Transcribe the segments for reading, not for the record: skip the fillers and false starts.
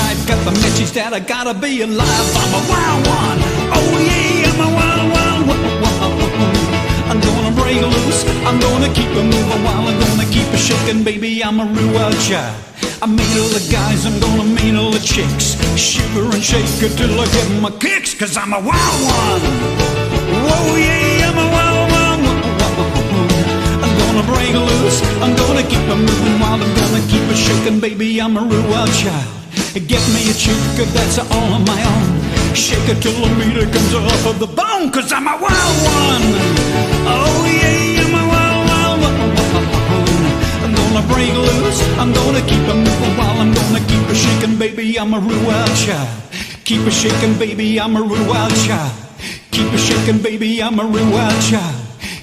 right, got the message that I gotta be alive. I'm a wild one, oh yeah, I'm a wild, wild, wild, wild. I'm gonna break loose, I'm gonna keep it moving while I'm gonna keep it shaking, baby, I'm a real wild child. I meet all the guys, I'm gonna meet all the chicks, shiver and shake it till I get my kicks, cause I'm a wild one, oh yeah, I'm a wild, wild, wild, wild. I'm gonna break loose, I'm gonna keep it moving while I'm gonna keep it shaking, baby, I'm a real wild child. Get me a chick that's all on my own, shake it till the meter comes off of the bone, cause I'm a wild one, oh yeah, I'm a wild, wild, wild, wild. I'm gonna break loose, I'm gonna keep it moving while I'm gonna keep it shaking, baby, I'm a real wild child. Keep it shaking, baby, I'm a real wild child. Keep it shaking, baby, I'm a real wild child.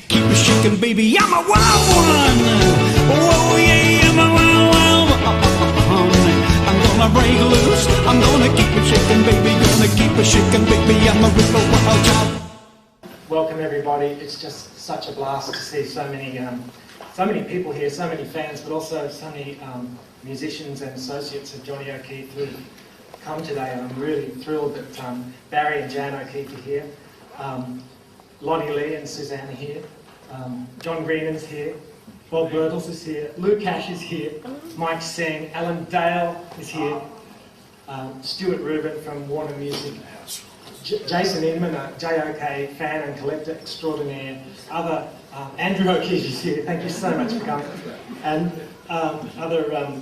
Keep it shaking, baby, I'm a wild one, oh yeah, I'm a wild, wild, wild. I'm gonna break loose, I'm gonna keep it shaking, baby, gonna keep it shaking, baby, I'm a real wild child. Welcome everybody, it's just such a blast to see so many people here, so many fans, but also so many musicians and associates of Johnny O'Keefe who've come today, and I'm really thrilled that Barry and Jan O'Keefe are here, Lonnie Lee and Suzanne are here, John Greenan's here, Bob Birtles is here, Lou Cash is here, Mike Singh, Alan Dale is here, Stuart Rubin from Warner Music, Jason Inman, a JOK fan and collector extraordinaire, other Andrew O'Keefe is here, thank you so much for coming, and other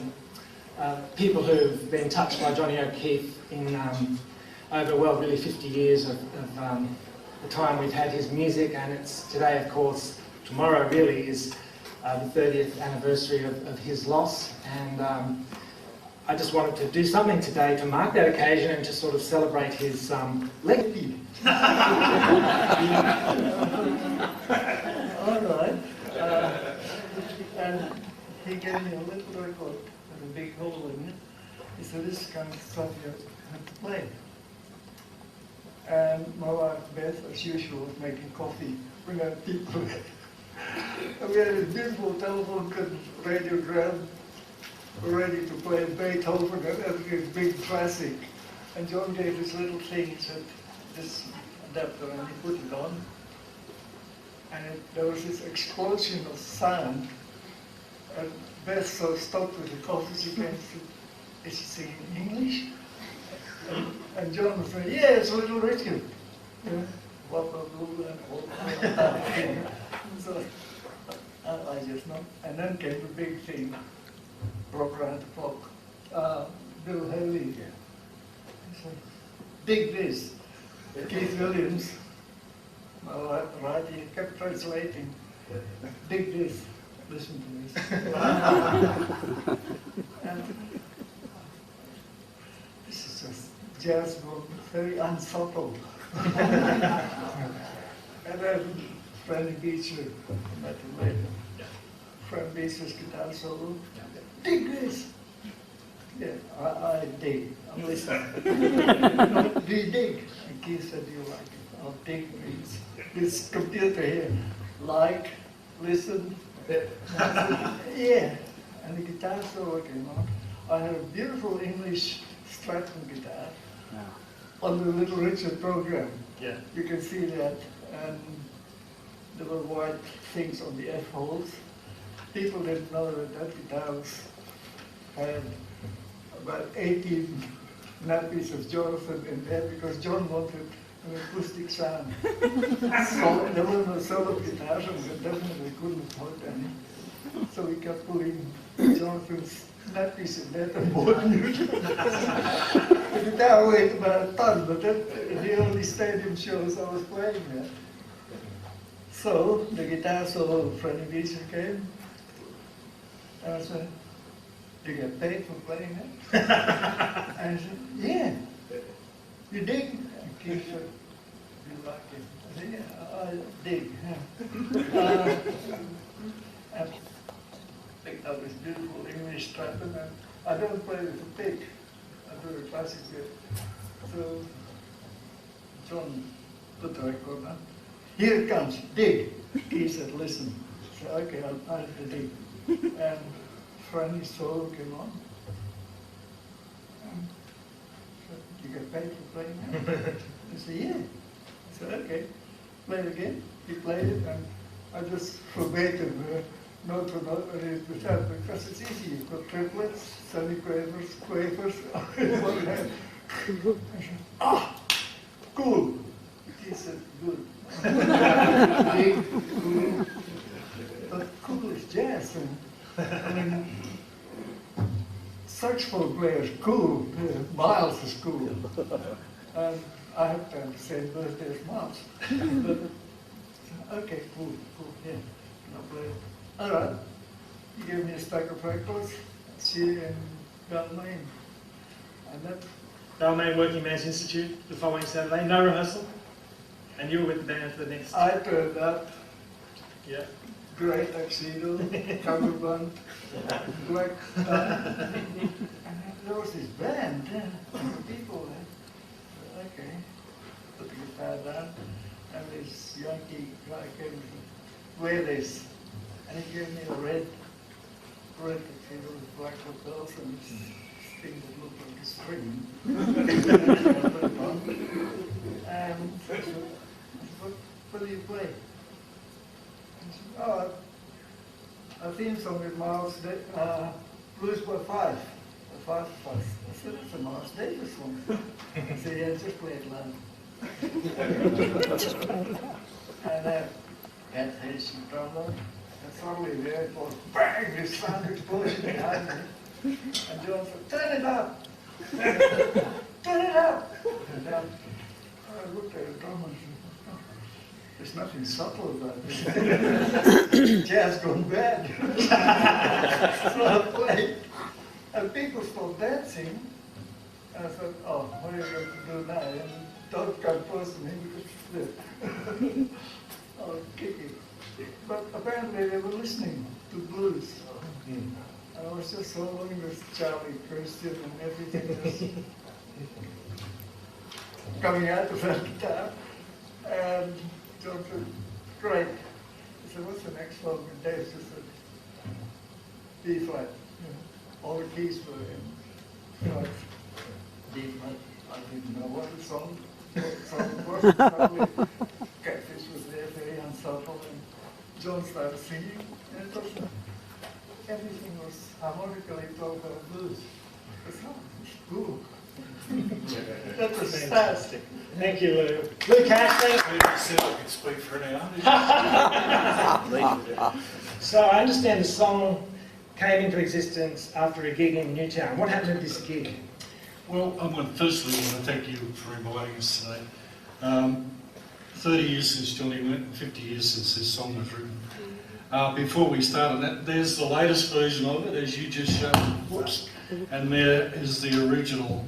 people who've been touched by Johnny O'Keefe in over, well, really 50 years of the time we've had his music, and it's today, of course, tomorrow really is the 30th anniversary of his loss, and I just wanted to do something today to mark that occasion and to sort of celebrate his legacy. All right. And he gave me a little record with a big hole in it. He said, this kind of stuff you have to play. And my wife Beth, as usual, was making coffee, bring out people. And we had a beautiful telephone radiogram ready to play Beethoven and every big classic. And John gave this little thing, he said, this adapter, and he put it on. And there was this explosion of sound. And Beth so stopped with the coffee, she came to, is he singing English? And John was saying, yeah, it's Little Richard. Yeah. So I just know. And then came the big thing, broke around the clock. Bill Haley. He said, dig this. Keith Williams, my wife, right, he kept translating. Dig this. Listen to this. And this is just jazz, very unsubtle. And then Freddie Beecher, met him later. Fred Beecher's guitar solo. Dig this. Yeah, I dig. I'm listening. Do you dig? And Keith said, do you like it? I'll dig this computer here. Like, listen. Yeah. And the guitar solo came on. I have a beautiful English Stratton guitar on the Little Richard program. Yeah. You can see that. And there were white things on the F holes. People didn't know that that guitar had about 18 nappies of Jonathan in there because John wanted an acoustic sound. So there were no solo guitars and we definitely couldn't afford any. So we kept putting Jonathan's nappies in there and bought new. The guitar weighed about a ton, but that, in the early stadium shows I was playing there. So the guitar solo of Freddie Beecher came. And I said, do you get paid for playing it? And I said, yeah. You dig? And Keith said, you like it? I said, yeah, I dig. Yeah. And picked up this beautiful English Stratton, and I don't play with a pick. I do a classic bit. So John put the record on. Here it comes, dig. He said, listen. I said, okay, I'll have to dig. And Franny's solo came on. And paid for playing that? He said, yeah. I said, okay, play it again. He played it, and I just forbade him note for note when he was out, because it's easy. You've got triplets, semi-quavers, quavers, in one hand. I said, ah, cool. He said, good. Cool. But cool is jazz. I mean, saxophone players, cool. Miles is cool. And I have to have the same birthday as Miles. But, okay, cool, yeah. I'll play. All right. You gave me a stack of records. See you in Balmain. And that. Balmain Working Man's Institute the following Saturday. No rehearsal. And you were with the band for the next. I turned up. Yeah. Great tuxedo, cummerbund, black tie. And there was this band, people there. Okay. Put the guitar down. And this Yankee guy came and said, wear this. And he gave me a red tuxedo with black lapels and this thing that looked like a string. And I said, what do you play? He said, oh, a theme song with Miles Blues by Five. The Five of Us. I said, it's a Miles Davis song. I said, yeah, just play it loud. And that hits the drummer, and suddenly there it was, bang, this sound explosion behind me. And John said, turn it up! Turn it up! And then I looked at the drummer and said, oh, there's nothing subtle about this. Jazz gone bad. So I played, and people started dancing. And I thought, oh, what are you going to do now? And don't come close to me because I'll kick it. But apparently they were listening to blues. And I was just following this Charlie Christian and everything was coming out of that guitar. And John said, great. I said, what's the next song? And Dave just said, B flat. All the keys were in D flat. I didn't know what the song was. Probably Catfish was there, very unsubtle, and John started singing, and it was, everything was harmonically told by blues. It was cool. That was fantastic. Thank you, Lou. Lou Cash, thank you. I said I could speak for an hour. So I understand the song came into existence after a gig in Newtown. What happened at this gig? Well, firstly, I want to thank you for inviting us today. 30 years since Johnny went, 50 years since this song was written. Before we started that, there's the latest version of it, as you just showed. Whoops. And there is the original,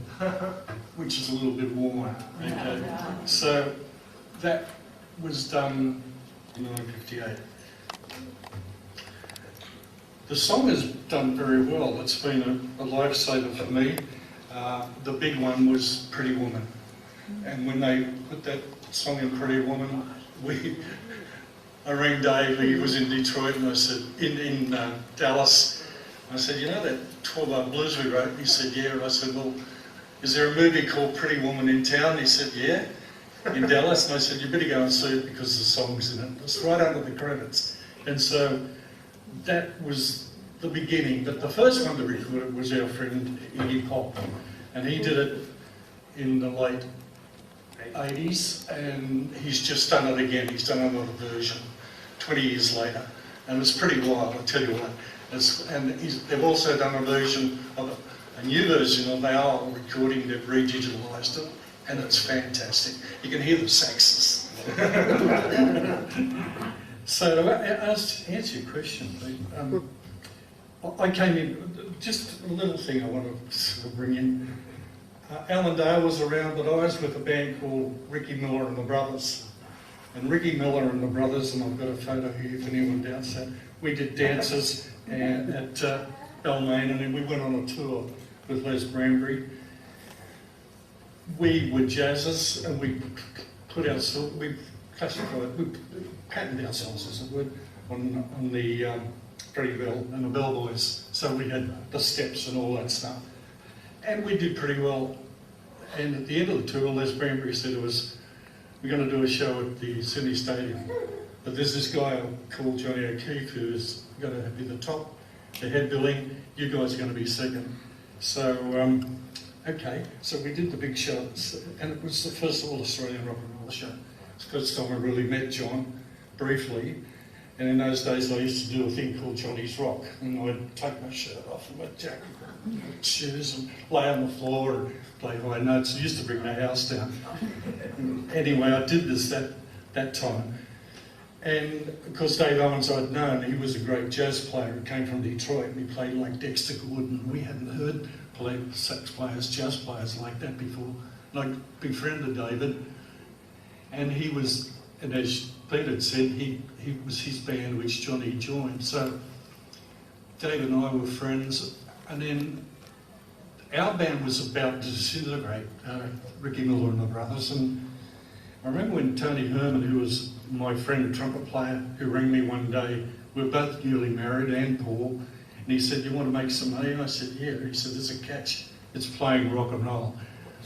which is a little bit warmer. Okay. So that was done in 1958. The song has done very well. It's been a lifesaver for me. The big one was Pretty Woman. And when they put that song in Pretty Woman, I rang Dave, he was in Detroit, and I said, in Dallas, I said, you know that 12-bar blues we wrote? And he said, yeah. And I said, well, is there a movie called Pretty Woman in Town? He said, yeah, in Dallas. And I said, you better go and see it because the song's in it. It's right under the credits. And so that was the beginning. But the first one to record it was our friend Iggy Pop. And he did it in the late 80s, and he's just done it again. He's done another version 20 years later. And it's pretty wild, I tell you what. They've also done a version of a new version of our recording. They've redigitalised it, and it's fantastic. You can hear the saxes. So to answer your question, I came in, just a little thing I want to sort of bring in. Alan Dale was around, but I was with a band called Ricky Miller and the Brothers. And Ricky Miller and the Brothers, and I've got a photo here if anyone doubts that, we did dances at Balmain, and then we went on a tour with Les Brambury. We were jazzers, and we patented ourselves, as it were, on the Freddie Bell and the Bellboys. So we had the steps and all that stuff. And we did pretty well And at the end of the tour, Les Branbury said to us, we're going to do a show at the Sydney Stadium. But there's this guy called Johnny O'Keefe who's going to be the top, the head billing. You guys are going to be second. So, okay. So we did the big show, and it was the first all-Australian rock and roll show. It's the first time I really met John, briefly. And in those days, I used to do a thing called Johnny's Rock. And I'd take my shirt off and my jacket and my shoes and lay on the floor and play high notes. I used to bring the house down. Anyway, I did this that time. And of course, Dave Owens I'd known, he was a great jazz player who came from Detroit, and he played like Dexter Gordon. We hadn't heard sax players, jazz players like that before. And I befriended David, and he was, and as Pete had said, he was his band which Johnny joined. So Dave and I were friends, and then our band was about to disintegrate, Ricky Miller and the brothers. And I remember when Tony Herman, who was my friend, a trumpet player, who rang me one day, we were both newly married, and Paul, and he said, "You want to make some money?" And I said, "Yeah." He said, "There's a catch, it's playing rock and roll."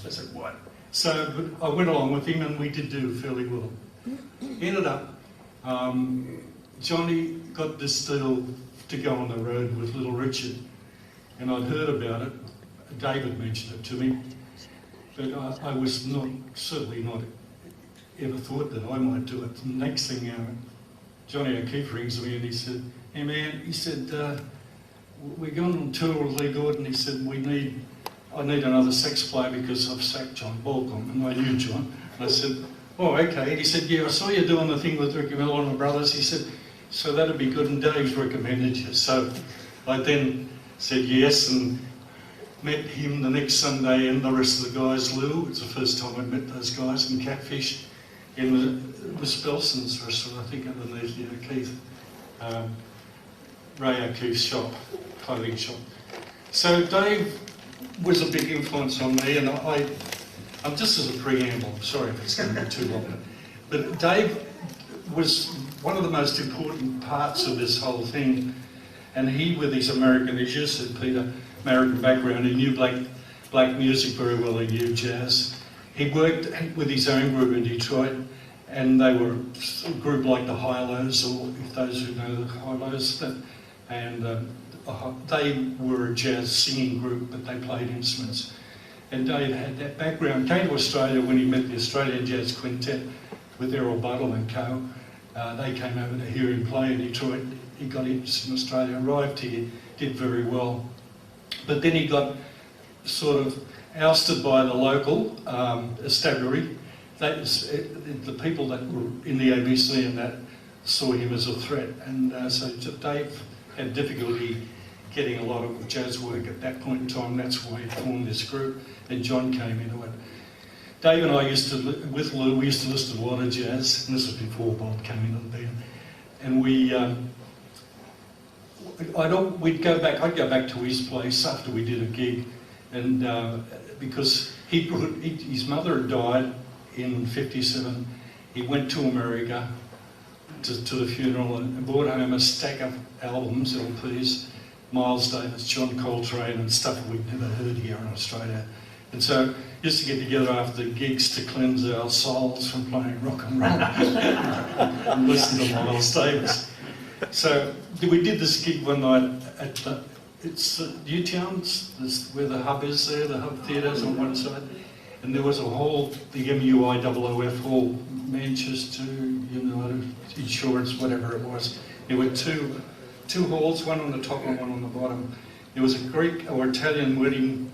I said, "What?" So but I went along with him, and we did do fairly well. Ended up, Johnny got this deal to go on the road with Little Richard, and I'd heard about it. David mentioned it to me, but I was certainly not ever thought that I might do it. The next thing, Johnny O'Keefe rings me and he said, "Hey man," he said, "we're going on tour with Lee Gordon." He said, I need another sax player because I've sacked John Balcom." And I knew John. And I said, "Oh, okay." And he said, "Yeah, I saw you doing the thing with Ricky Miller and the brothers." He said, "So that'd be good, and Dave's recommended you." So I then said yes and met him the next Sunday and the rest of the guys. Lou, it's the first time I'd met those guys, and Catfish in the Spelson's restaurant, I think underneath the O'Keefe, Ray O'Keefe's shop, clothing shop. So Dave was a big influence on me, and I'm just as a preamble, I'm sorry if it's going to be too long, but Dave was one of the most important parts of this whole thing, and he, with his American, as you said, Peter, American background, he knew black music very well, he knew jazz. He worked with his own group in Detroit, and they were a group like the Hi-Lows, or if those who know the Hi-Lows, and they were a jazz singing group, but they played instruments. And Dave had that background. Came to Australia when he met the Australian Jazz Quintet with Errol Buttle and co. They came over to hear him play in Detroit. He got interested in Australia, arrived here, did very well. But then he got sort of ousted by the local constabulary. The people that were in the ABC and that saw him as a threat. And so Dave had difficulty getting a lot of jazz work at that point in time. That's why he formed this group, and John came into it. Dave and I with Lou, we used to listen to a lot of jazz, and this was before Bob came into the band. And I'd go back to his place after we did a gig, and because his mother had died in '57, he went to America to the funeral and brought home a stack of albums, LPs, Miles Davis, John Coltrane, and stuff we'd never heard here in Australia. And so used to get together after the gigs to cleanse our souls from playing rock and roll and listen to Miles Davis. So we did this gig one night at Newtowns, where the hub is there, the hub theatre's on one side, and there was a hall, the MUIOOF hall, Manchester United Insurance, whatever it was. There were two halls, one on the top and one on the bottom. There was a Greek or Italian wedding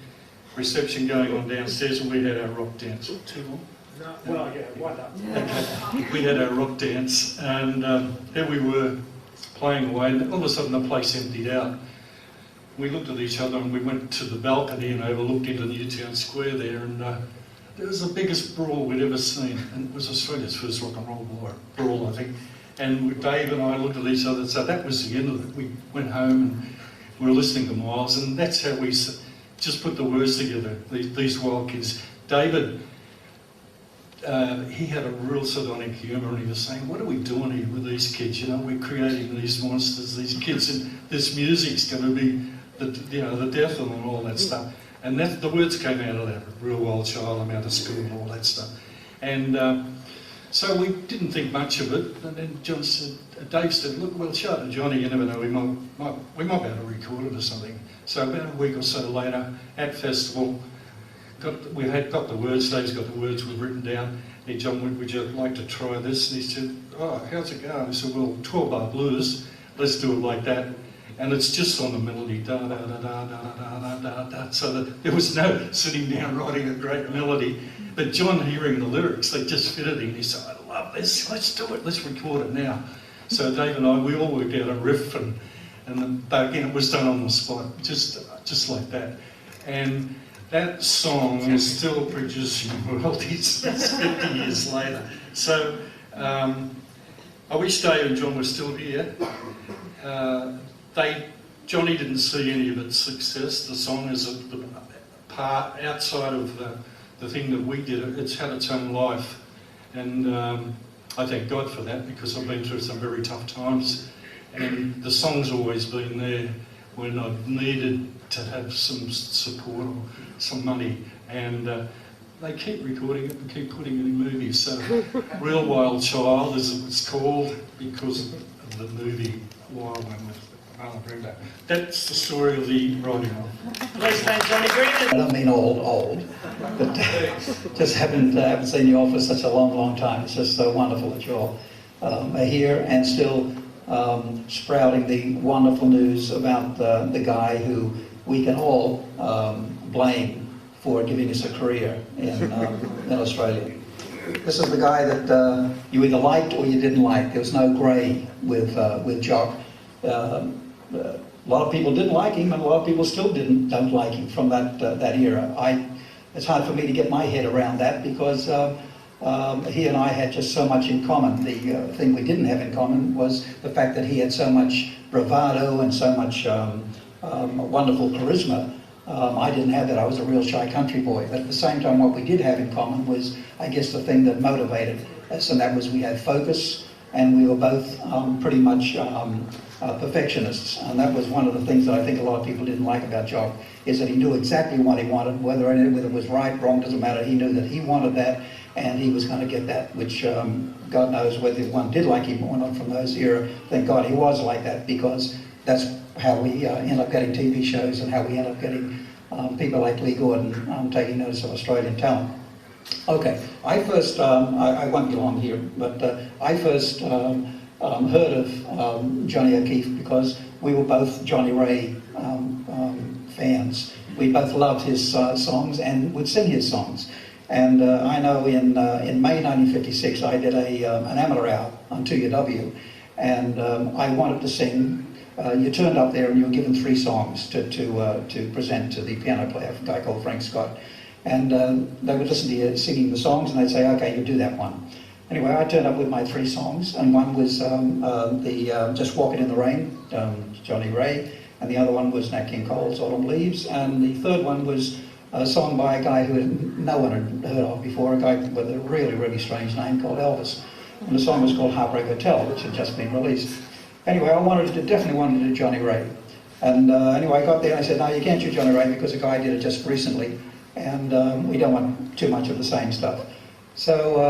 reception going on downstairs, and we had our rock dance. Too long? No, well, yeah, why not? Okay. We had our rock dance, and there we were playing away, and all of a sudden the place emptied out. We looked at each other and we went to the balcony and overlooked into Newtown Square there, and it was the biggest brawl we'd ever seen, and it was Australia's first rock and roll brawl, I think. And Dave and I looked at each other, so that was the end of it. We went home and we were listening to Miles, and that's how we just put the words together, these wild kids. David, he had a real sardonic humour, and he was saying, "What are we doing here with these kids? You know, we're creating these monsters, these kids, and this music's going to be the death of them and all that stuff." And that, the words came out of that, real wild child, I'm out of school and all that stuff. And so we didn't think much of it, and then Dave said, look, we'll show it to Johnny, you never know, we might be able to record it or something. So about a week or so later, at festival, we had got the words, Dave's got the words we've written down. Hey John, would you like to try this? And he said, oh, how's it going? I said, well, 12-bar blues, let's do it like that. And it's just on the melody, da da da da da da da da. So that there was no sitting down writing a great melody. But John, hearing the lyrics, they just fitted him. He said, I love this, let's do it, let's record it now. So Dave and I, we all worked out a riff, and again, it was done on the spot, just like that. And that song is still producing royalties 50 years later. So I wish Dave and John were still here. Johnny didn't see any of its success. The song is a part outside of the thing that we did. It's had its own life, and I thank God for that, because I've been through some very tough times, and the song's always been there when I've needed to have some support or some money, and they keep recording it and keep putting it in movies. So Real Wild Child, as it was called, because of the movie Wild One with Marlon Brando. That's the story of the writing of. Please thank Johnny Green. I don't mean old, but just haven't seen you all for such a long time. It's just so wonderful that you all are here and still sprouting the wonderful news about the guy who we can all blame for giving us a career in Australia. This is the guy that you either liked or you didn't like. There was no grey with Jock. A lot of people didn't like him, and a lot of people still don't like him from that era. It's hard for me to get my head around that, because he and I had just so much in common. The thing we didn't have in common was the fact that he had so much bravado and so much wonderful charisma. I didn't have that. I was a real shy country boy. But at the same time, what we did have in common was, I guess, the thing that motivated us, and that was we had focus, and we were both pretty much perfectionists. And that was one of the things that I think a lot of people didn't like about Jock, is that he knew exactly what he wanted, whether it was right, wrong, doesn't matter. He knew that he wanted that, and he was going to get that, which God knows whether one did like him or not from those era. Thank God he was like that, because that's how we end up getting TV shows, and how we end up getting people like Lee Gordon taking notice of Australian talent. Okay, I first, I won't be long here, but I first heard of Johnny O'Keefe because we were both Johnny Ray fans. We both loved his songs and would sing his songs. And I know in May 1956 I did an amateur hour on 2UW, and I wanted to sing. You turned up there and you were given 3 songs to present to the piano player, a guy called Frank Scott. And they would listen to you singing the songs, and they'd say, okay, you do that one. Anyway, I turned up with my 3 songs, and one was Just Walking in the Rain, Johnny Ray, and the other one was Nat King Cole's Autumn Leaves, and the third one was a song by a guy who no one had heard of before, a guy with a really strange name called Elvis. And the song was called Heartbreak Hotel, which had just been released. Anyway, I definitely wanted to do Johnny Ray. And anyway, I got there and I said, no, you can't do Johnny Ray because a guy did it just recently, and we don't want too much of the same stuff. So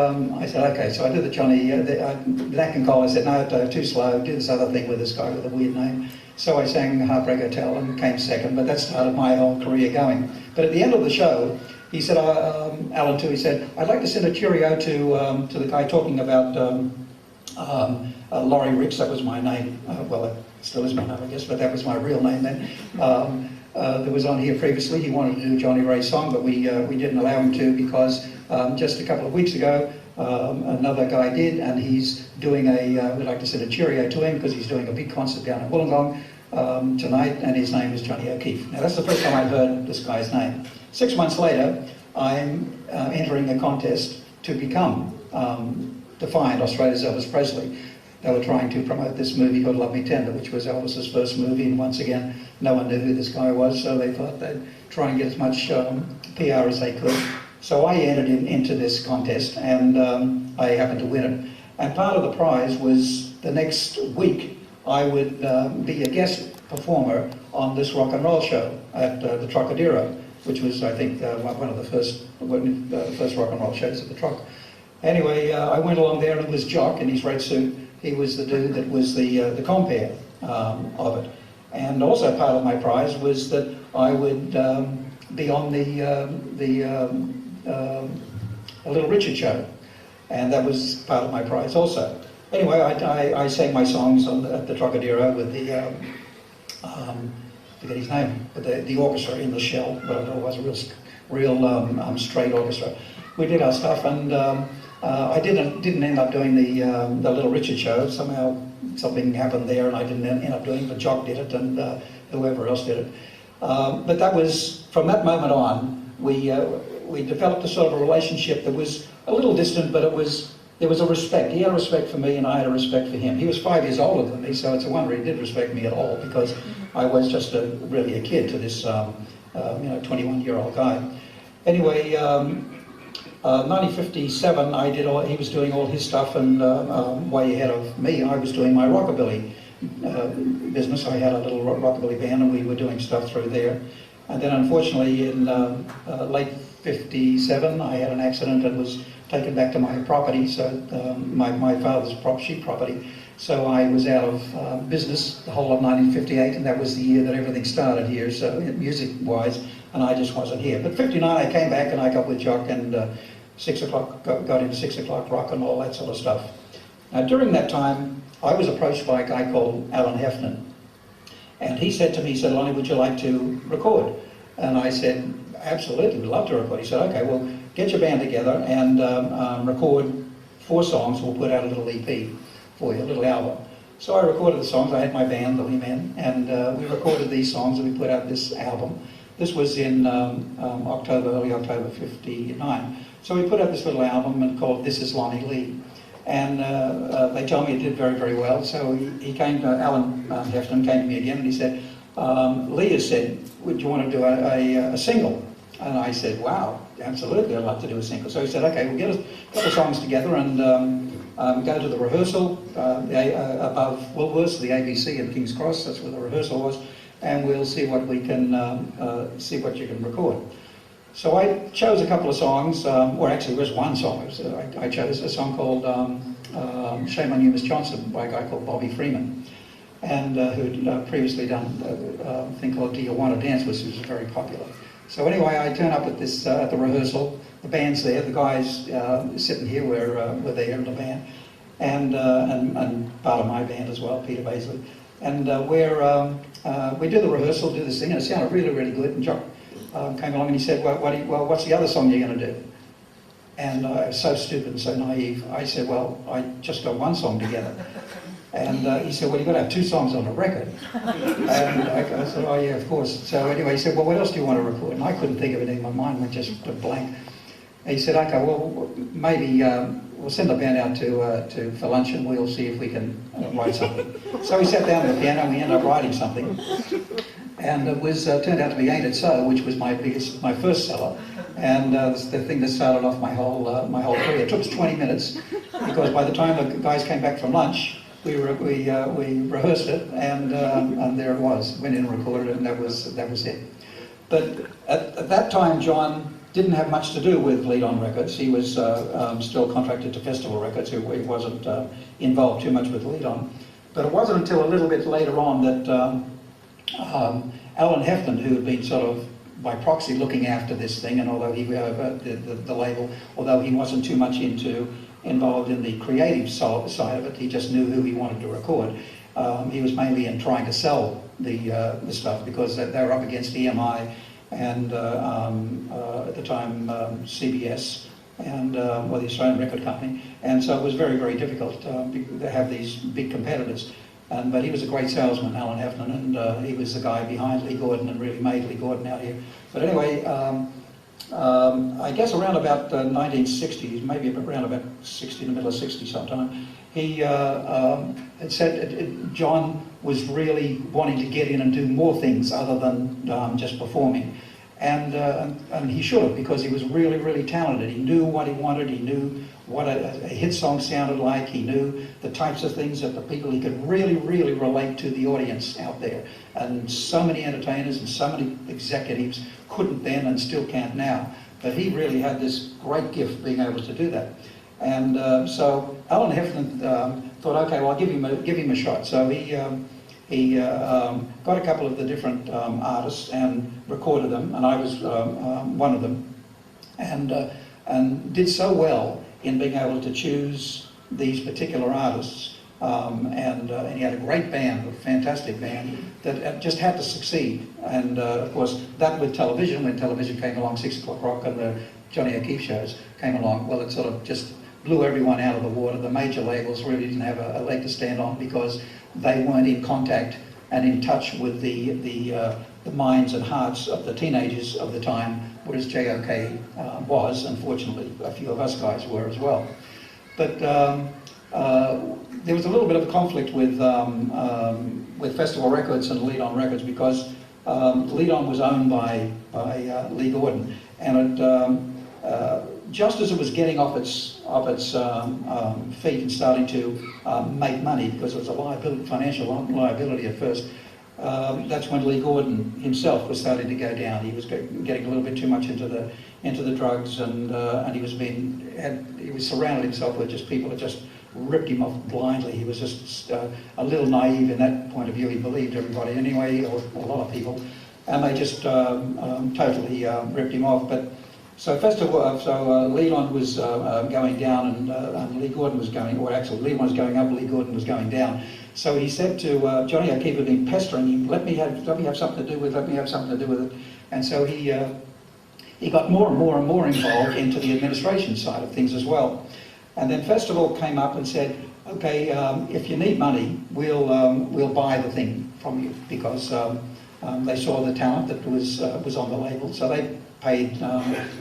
I said, okay, so I did the Johnny, Nat King Cole. I said, no, too slow, do this other thing with this guy with a weird name. So I sang Heartbreak Hotel and came second, but that started my whole career going. But at the end of the show, he said, Alan too, he said, I'd like to send a cheerio to the guy talking about Laurie Ricks. That was my name. Well, it still is my name, I guess, but that was my real name then. That was on here previously. He wanted to do a Johnny Ray song, but we didn't allow him to, because just a couple of weeks ago, another guy did, and he's doing we'd like to send a cheerio to him because he's doing a big concert down in Wollongong tonight, and his name is Johnny O'Keefe. Now, that's the first time I've heard this guy's name. 6 months later, I'm entering a contest to become Defiant, Australia's Elvis Presley. They were trying to promote this movie called Love Me Tender, which was Elvis's first movie, and once again, no one knew who this guy was, so they thought they'd try and get as much PR as they could. So I entered into this contest, and I happened to win it. And part of the prize was the next week I would be a guest performer on this rock and roll show at the Trocadero. which was, I think, one of the first rock and roll shows at the Truck. Anyway, I went along there, and it was Jock in his red suit. He was the dude that was the compere of it. And also part of my prize was that I would be on the Little Richard show, and that was part of my prize also. Anyway, I sang my songs at the Trocadero with the forget his name, but the orchestra in the shell, but it was a real straight orchestra. We did our stuff, and I didn't end up doing the Little Richard show. Somehow something happened there, and I didn't end up doing it, but Jock did it, and whoever else did it. But that was, from that moment on, we developed a sort of a relationship that was a little distant, but there was a respect. He had a respect for me, and I had a respect for him. He was 5 years older than me, so it's a wonder he did respect me at all, because I was just really a kid to this 21-year-old guy. Anyway, 1957, he was doing all his stuff, and way ahead of me, I was doing my rockabilly business. I had a little rockabilly band, and we were doing stuff through there. And then, unfortunately, in late 57, I had an accident and was taken back to my property, so my father's sheep property. So I was out of business the whole of 1958, and that was the year that everything started here, so music-wise, and I just wasn't here. But 59, I came back, and I got with Jock, and 6 o'clock, got into 6 o'clock rock and all that sort of stuff. Now, during that time, I was approached by a guy called Alan Heffernan, and he said to me, he said, "Lonnie, would you like to record?" And I said, "Absolutely, we'd love to record." He said, "Okay, well, get your band together and record 4 songs. We'll put out a little EP for you, a little album." So I recorded the songs. I had my band, the Lee Men, and we recorded these songs, and we put out this album. This was in early October 59. So we put out this little album and called This Is Lonnie Lee. And they told me it did very, very well. So he came to, Alan Heffernan came to me again, and he said, "Lee has said, would you want to do a single?" And I said, "Wow, absolutely, I'd like to do a single." So he said, "Okay, we'll get a couple of songs together and go to the rehearsal above Woolworths, the ABC in King's Cross. That's where the rehearsal was, and we'll see what we can see what you can record." So I chose a couple of songs, or actually it was one song. I chose a song called "Shame on You, Miss Johnson" by a guy called Bobby Freeman, and who'd previously done a thing called "Do You Want to Dance," which was very popular. So anyway, I turn up at this at the rehearsal. The band's there. The guys sitting here were there in the band, and part of my band as well, Peter Baisley. And we do the rehearsal, do this thing, and it sounded really, really good. And Jock came along and he said, "Well, what's the other song you're going to do?" And I was so stupid and so naive. I said, "Well, I just got one song together." And he said, "Well, you've got to have 2 songs on the record." And I said, "Oh yeah, of course." So anyway, he said, "Well, what else do you want to record?" And I couldn't think of anything. My mind went just blank. And he said, "Okay, well, maybe we'll send the band out for lunch, and we'll see if we can write something." So we sat down at the piano, and we ended up writing something. And it was turned out to be "Ain't It So," which was my first seller, and the thing that started off my whole career. It took us 20 minutes, because by the time the guys came back from lunch, we rehearsed it, and there it was. Went in and recorded it, and that was it. But at that time, John didn't have much to do with Lead On Records. He was still contracted to Festival Records. He wasn't involved too much with Lead On. But it wasn't until a little bit later on that Alan Heffernan, who had been sort of by proxy looking after this thing, and although he the label, although he wasn't too much involved in the creative side of it, he just knew who he wanted to record. He was mainly in trying to sell the stuff, because they were up against EMI and at the time CBS and the Australian Record Company, and so it was very, very difficult to have these big competitors. But he was a great salesman, Alan Heffernan, and he was the guy behind Lee Gordon and really made Lee Gordon out here. But anyway, I guess around about 1960s, maybe around about 60, in the middle of 60 sometime, he had said John was really wanting to get in and do more things other than just performing. And he should have, because he was really, really talented. He knew what he wanted, he knew what a hit song sounded like, he knew the types of things that the people, he could really, really relate to the audience out there. And so many entertainers and so many executives couldn't then and still can't now. But he really had this great gift being able to do that. And so Alan Heflin thought, okay, well, I'll give him a shot. So he got a couple of the different artists and recorded them, and I was one of them, and did so well in being able to choose these particular artists. And he had a great band, a fantastic band, that just had to succeed. And of course, that with television, when television came along, 6 o'clock rock and the Johnny O'Keefe shows came along, well, it sort of just blew everyone out of the water. The major labels really didn't have a leg to stand on because they weren't in contact and in touch with the minds and hearts of the teenagers of the time, whereas JOK was. Unfortunately, a few of us guys were as well. But there was a little bit of a conflict with Festival Records and Lead On Records, because Lead On was owned by Lee Gordon, and it, just as it was getting off its feet and starting to make money, because it was a liability, financial liability at first, that's when Lee Gordon himself was starting to go down. He was getting a little bit too much into the drugs, and he was surrounded himself with just people that just ripped him off blindly. He was just a little naive in that point of view. He believed everybody anyway, or a lot of people, and they just totally ripped him off. But so Lead On was going down, and Lee Gordon was going, or actually Lead On was going up, Lee Gordon was going down. So he said to Johnny O'Keefe, had been pestering him, let me have something to do with it, let me have something to do with it. And so he got more and more and more involved into the administration side of things as well. And then Festival came up and said, okay, if you need money, we'll buy the thing from you, because they saw the talent that was on the label. So they paid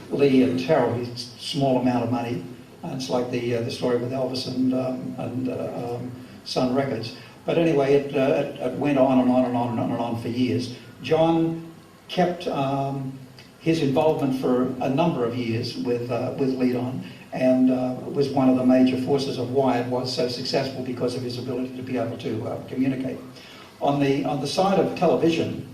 Lee a terribly small amount of money. And it's like the story with Elvis and Sun Records. But anyway, it went on and on and on and on and on for years. John kept his involvement for a number of years with Lead On, and was one of the major forces of why it was so successful, because of his ability to be able to communicate. On the side of television,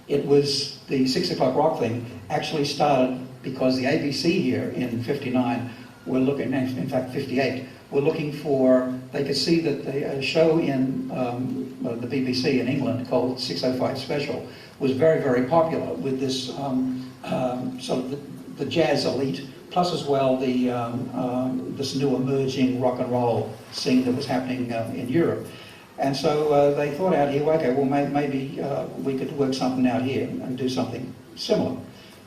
it was the 6 o'clock rock thing actually started because the ABC here in '59 were looking, in fact 58, were looking for, they could see that a show in the BBC in England called 605 Special was very, very popular with this sort of the jazz elite, plus as well this new emerging rock and roll scene that was happening in Europe. And so they thought out here, okay, well maybe we could work something out here and do something similar.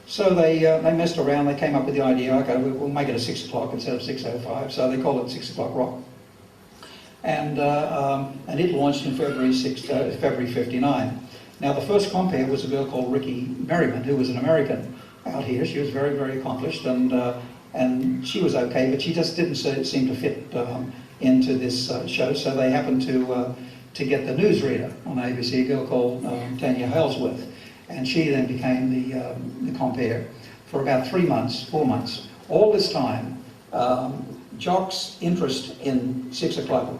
So they messed around, they came up with the idea, okay, we'll make it a 6 o'clock instead of 6:05, so they called it 6 o'clock rock. And it launched in February '59. Now the first compere was a girl called Ricky Merriman, who was an American out here. She was very, very accomplished, and she was okay, but she just didn't seem to fit into this show. So they happened to get the newsreader on ABC, a girl called Tanya Halesworth, and she then became the compere for about 4 months. All this time, Jock's interest in 6 o'clock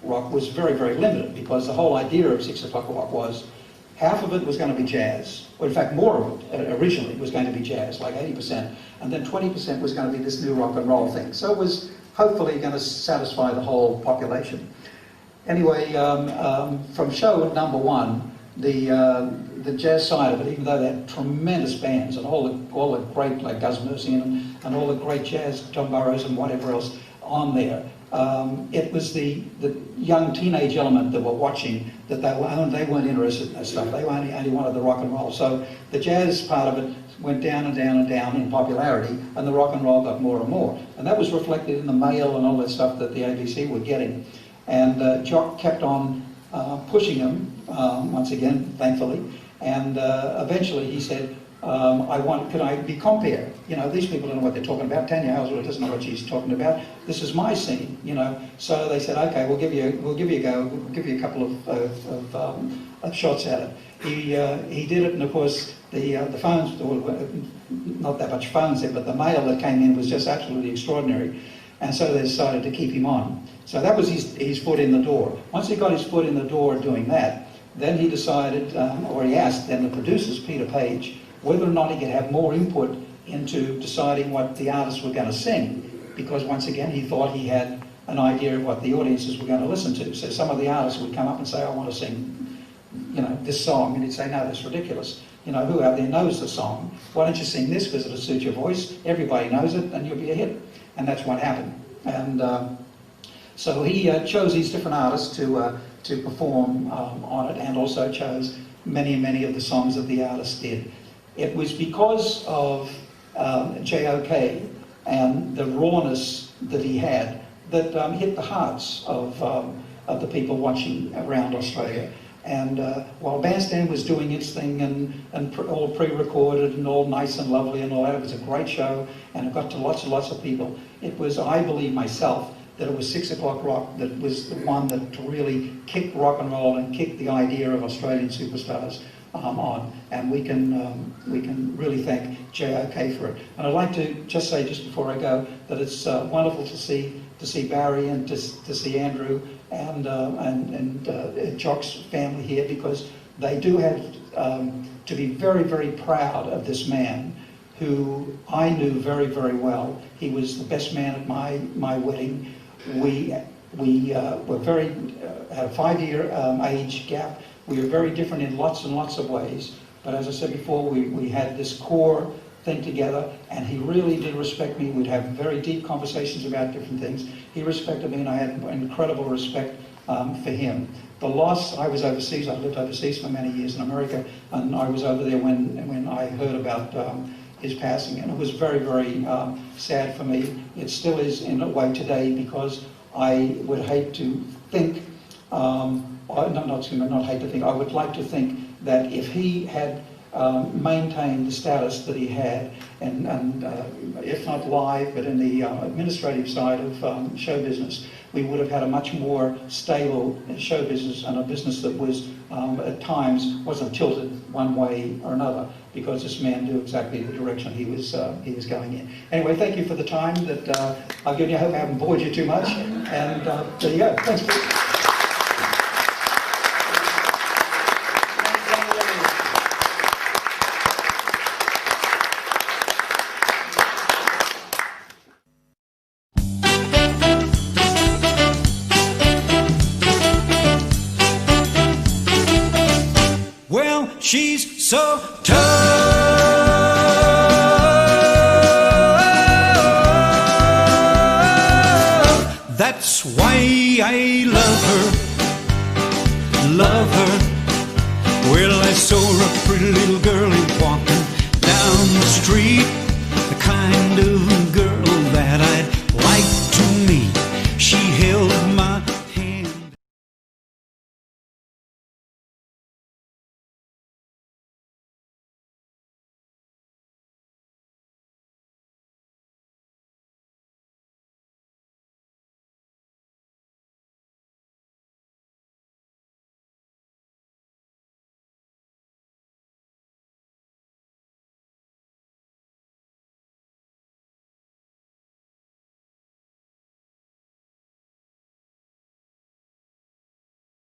rock was very, very limited, because the whole idea of 6 o'clock rock was half of it was going to be jazz, or in fact more of it originally was going to be jazz, like 80%, and then 20% was going to be this new rock and roll thing. So it was hopefully going to satisfy the whole population. Anyway, from show number one, the jazz side of it, even though they had tremendous bands and all the great, like Gus Mercian and all the great jazz, John Burroughs and whatever else on there, it was the young teenage element that were watching that they weren't interested in that stuff. They only wanted the rock and roll. So the jazz part of it went down and down and down in popularity, and the rock and roll got more and more. And that was reflected in the mail and all that stuff that the ABC were getting. And Jock kept on pushing them, once again, thankfully. And eventually he said, can I be compere? You know, these people don't know what they're talking about. Tanya Halesworth doesn't know what she's talking about. This is my scene, you know. So they said, okay, we'll give you a go. We'll give you a couple of shots at it. He did it, and of course the phones, not that much phones there, but the mail that came in was just absolutely extraordinary. And so they decided to keep him on. So that was his foot in the door. Once he got his foot in the door doing that, Then he decided, or he asked then the producers, Peter Page, whether or not he could have more input into deciding what the artists were going to sing, because once again he thought he had an idea of what the audiences were going to listen to. So some of the artists would come up and say, I want to sing, you know, this song, and he'd say, no, that's ridiculous. You know, who out there knows the song? Why don't you sing this because it'll suit your voice? Everybody knows it, and you'll be a hit. And that's what happened. And so he chose these different artists to perform on it, and also chose many of the songs that the artists did. It was because of J.O.K. and the rawness that he had that hit the hearts of the people watching around Australia. And while Bandstand was doing its thing and all pre-recorded and all nice and lovely and all that, it was a great show and it got to lots and lots of people. It was, I believe myself, that it was 6 O'Clock Rock that was the one that really kicked rock and roll and kicked the idea of Australian superstars on. And we can really thank J.O.K. for it. And I'd like to just say, just before I go, that it's wonderful to see Barry and to see Andrew and Jock's family here, because they do have to be very proud of this man who I knew very well. He was the best man at my wedding. We were very had a 5-year age gap. We were very different in lots and lots of ways, but as I said before, we had this core thing together, and he really did respect me. We'd have very deep conversations about different things. He respected me, and I had incredible respect for him. The loss, I was overseas, I lived overseas for many years in America, and I was over there when I heard about his passing, and it was very sad for me. It still is in a way today, because I would hate to think, not hate to think, I would like to think that if he had maintained the status that he had, and if not live, but in the administrative side of show business, we would have had a much more stable show business, and a business that was at times wasn't tilted one way or another, because this man knew exactly the direction he was going in. Anyway, thank you for the time that I've given you. I hope I haven't bored you too much, and there you go. Thanks, Pete. She's so tough. That's why I love her, love her. Well, I saw a pretty little girl walking down the street.